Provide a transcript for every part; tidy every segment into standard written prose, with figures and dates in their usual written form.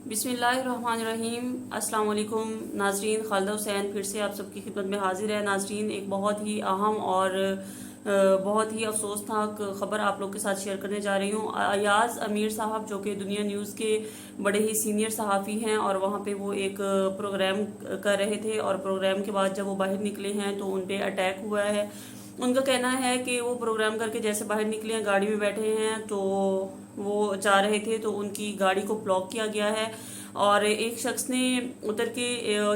बिस्मिल्लाहिर्रहमानिर्रहीम। अस्सलाम वालेकुम नाजरीन, खालिदा हुसैन फिर से आप सबकी खिदमत में हाजिर है। नाजरीन, एक बहुत ही अहम और बहुत ही अफसोसनाक ख़बर आप लोग के साथ शेयर करने जा रही हूँ। अयाज अमीर साहब, जो कि दुनिया न्यूज़ के बड़े ही सीनियर सहाफ़ी हैं, और वहाँ पे वो एक प्रोग्राम कर रहे थे, और प्रोग्राम के बाद जब वो बाहर निकले हैं तो उन पर अटैक हुआ है। उनका कहना है कि वो प्रोग्राम करके जैसे बाहर निकले हैं, गाड़ी में बैठे हैं, तो वो जा रहे थे तो उनकी गाड़ी को ब्लॉक किया गया है, और एक शख्स ने उतर के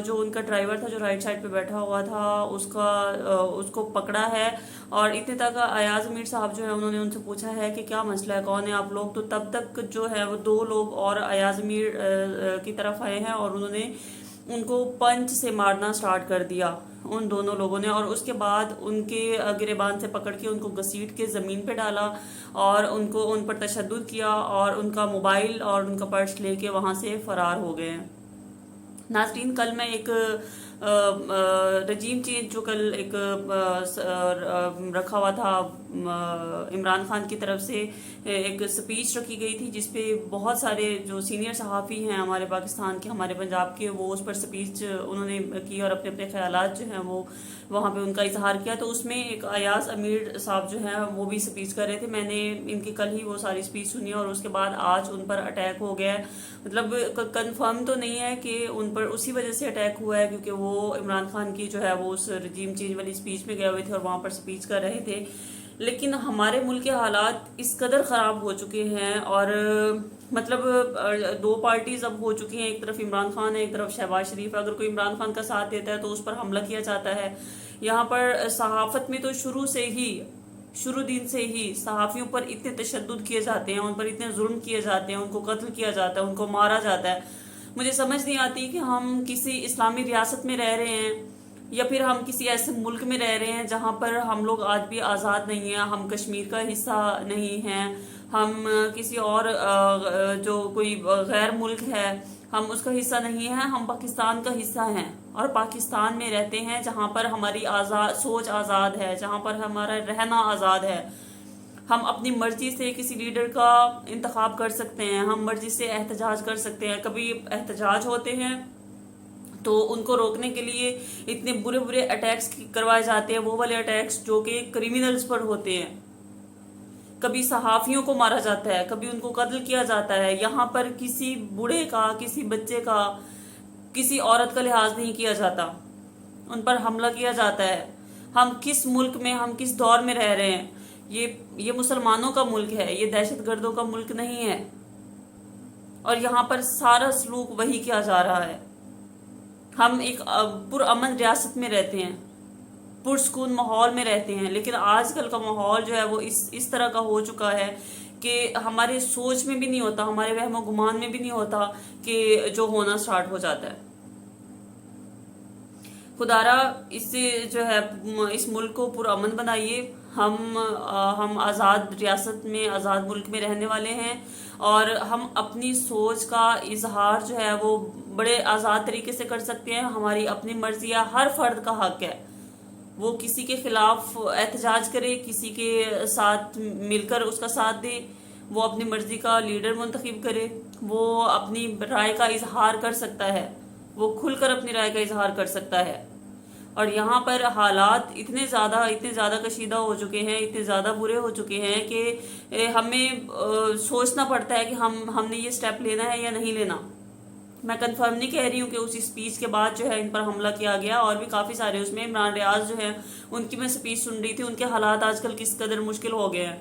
जो उनका ड्राइवर था, जो राइट साइड पे बैठा हुआ था, उसको पकड़ा है। और इतने तक अयाज अमीर साहब जो है, उन्होंने उनसे पूछा है कि क्या मसला है, कौन है आप लोग। तो तब तक जो है वो दो लोग और अयाज अमीर की तरफ आए हैं, और उन्होंने उनको पंच से मारना स्टार्ट कर दिया, उन दोनों लोगों ने। और उसके बाद उनके गिरेबान से पकड़ के उनको घसीट के ज़मीन पे डाला, और उनको उन पर तशद्दुद किया, और उनका मोबाइल और उनका पर्स लेके वहाँ से फ़रार हो गए हैं। नाज़रीन, कल मैं एक रजीम चेंज जो कल एक रखा हुआ था इमरान खान की तरफ से, एक स्पीच रखी गई थी, जिसपे बहुत सारे जो सीनियर सहाफ़ी हैं हमारे पाकिस्तान के, हमारे पंजाब के, वो उस पर स्पीच उन्होंने की और अपने अपने ख्यालात जो हैं वो वहाँ पे उनका इजहार किया। तो उसमें एक अयाज अमीर साहब जो हैं वो भी स्पीच कर रहे थे। मैंने इनकी कल ही वो सारी स्पीच सुनी, और उसके बाद आज उन पर अटैक हो गया है। मतलब कंफर्म तो नहीं है कि उन पर उसी वजह से अटैक हुआ है, क्योंकि वो इमरान खान की जो है वो उस रजीम चेंज वाली स्पीच में गए हुए थे और वहाँ पर स्पीच कर रहे थे। लेकिन हमारे मुल्क के हालात इस कदर ख़राब हो चुके हैं, और मतलब दो पार्टीज अब हो चुकी हैं। एक तरफ इमरान खान है, एक तरफ शहबाज शरीफ। अगर कोई इमरान खान का साथ देता है तो उस पर हमला किया जाता है। यहाँ पर सहाफत में तो शुरू दिन से ही सहाफ़ियों पर इतने तशद्दुद किए जाते हैं, उन पर इतने जुल्म किए जाते हैं, उनको कत्ल किया जाता है, उनको मारा जाता है। मुझे समझ नहीं आती कि हम किसी इस्लामी रियासत में रह रहे हैं, या फिर हम किसी ऐसे मुल्क में रह रहे हैं जहाँ पर हम लोग आज भी आज़ाद नहीं हैं। हम कश्मीर का हिस्सा नहीं हैं, हम किसी और जो कोई गैर मुल्क है, हम उसका हिस्सा नहीं है, हम पाकिस्तान का हिस्सा हैं, और पाकिस्तान में रहते हैं जहाँ पर हमारी सोच आज़ाद है, जहाँ पर हमारा रहना आज़ाद है। हम अपनी मर्जी से किसी लीडर का इंतखाब कर सकते हैं, हम मर्जी से एहतजाज कर सकते हैं। कभी एहतजाज होते हैं तो उनको रोकने के लिए इतने बुरे बुरे अटैक्स करवाए जाते हैं, वो वाले अटैक्स जो कि क्रिमिनल्स पर होते हैं। कभी सहाफियों को मारा जाता है, कभी उनको कत्ल किया जाता है। यहाँ पर किसी बूढ़े का, किसी बच्चे का, किसी औरत का लिहाज नहीं किया जाता, उन पर हमला किया जाता है। हम किस मुल्क में, हम किस दौर में रह रहे हैं? ये मुसलमानों का मुल्क है, ये दहशतगर्दों का मुल्क नहीं है। और यहाँ पर सारा सलूक वही किया जा रहा है। हम एक पुरअमन रियासत में रहते हैं, पुरसकून माहौल में रहते हैं, लेकिन आजकल का माहौल जो है वो इस तरह का हो चुका है कि हमारे सोच में भी नहीं होता, हमारे वहम गुमान में भी नहीं होता कि जो होना स्टार्ट हो जाता है। खुदारा इससे जो है इस मुल्क को पुरअमन बनाइए। हम आज़ाद रियासत में, आज़ाद मुल्क में रहने वाले हैं, और हम अपनी सोच का इजहार जो है वो बड़े आज़ाद तरीके से कर सकते हैं। हमारी अपनी मर्जी है, हर फर्द का हक है वो किसी के खिलाफ एहतजाज करे, किसी के साथ मिलकर उसका साथ दे, वो अपनी मर्जी का लीडर मुंतखब करे, वो अपनी राय का इजहार कर सकता है, वो खुलकर अपनी राय का इजहार कर सकता है। और यहाँ पर हालात इतने ज़्यादा कशीदा हो चुके हैं, इतने ज़्यादा बुरे हो चुके हैं कि हमें सोचना पड़ता है कि हमने ये स्टेप लेना है या नहीं लेना। मैं कंफर्म नहीं कह रही हूँ कि उसी स्पीच के बाद जो है इन पर हमला किया गया, और भी काफ़ी सारे उसमें इमरान रियाज जो है उनकी मैं स्पीच सुन रही थी, उनके हालात आजकल किस कदर मुश्किल हो गए हैं।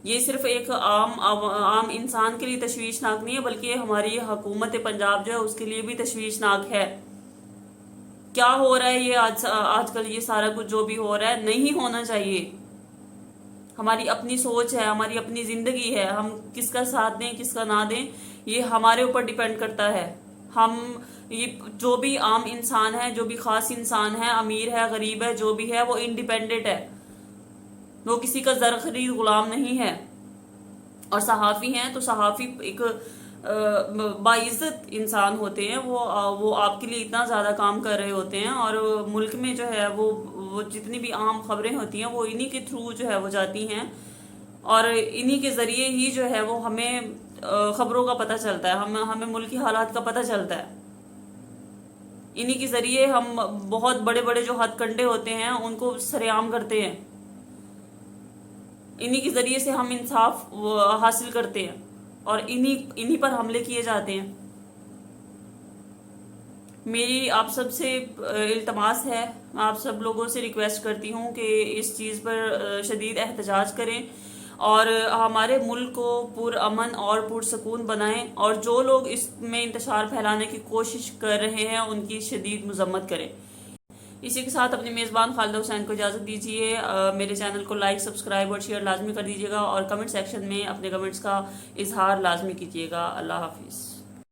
ये सिर्फ एक आम इंसान के लिए तशवीशनाक नहीं है, बल्कि हमारी हुकूमत पंजाब जो है उसके लिए भी तशवीशनाक है। क्या हो रहा है ये आजकल ये सारा कुछ जो भी हो रहा है, नहीं होना चाहिए। हमारी अपनी सोच है, हमारी अपनी जिंदगी है, हम किसका साथ दें किसका ना दें ये हमारे ऊपर डिपेंड करता है। हम ये जो भी आम इंसान है, जो भी खास इंसान है, अमीर है, गरीब है, जो भी है, वो इंडिपेंडेंट है, वो किसी का जर खरीद गुलाम नहीं है। और सहाफ़ी हैं तो सहाफ़ी एक बाइज्जत इंसान होते हैं। वो आपके लिए इतना ज़्यादा काम कर रहे होते हैं, और मुल्क में जो है वो जितनी भी आम खबरें होती हैं वो इन्हीं के थ्रू जो है वो जाती हैं, और इन्हीं के ज़रिए ही जो है वो हमें خبروں کا پتہ چلتا ہے، ہمیں ملکی حالات کا پتہ چلتا ہے. انہی کے ذریعے ہم بہت بڑے بڑے جو ہتھ کنڈے ہوتے ہیں ان کو سرعام کرتے ہیں. انہی کے ذریعے سے ہم انصاف حاصل کرتے ہیں اور انہی پر حملے کیے جاتے ہیں. میری آپ سب سے التماس ہے، آپ سب لوگوں سے ریکویسٹ کرتی ہوں کہ اس چیز پر شدید احتجاج کریں اور ہمارے ملک کو پرامن اور پرسکون بنائیں، اور جو لوگ اس میں انتشار پھیلانے کی کوشش کر رہے ہیں ان کی شدید مذمت کریں. اسی کے ساتھ اپنے میزبان خالدہ حسین کو اجازت دیجیے. میرے چینل کو لائک، سبسکرائب اور شیئر لازمی کر دیجیے گا، اور کمنٹ سیکشن میں اپنے کمنٹس کا اظہار لازمی کیجیے گا. اللہ حافظ.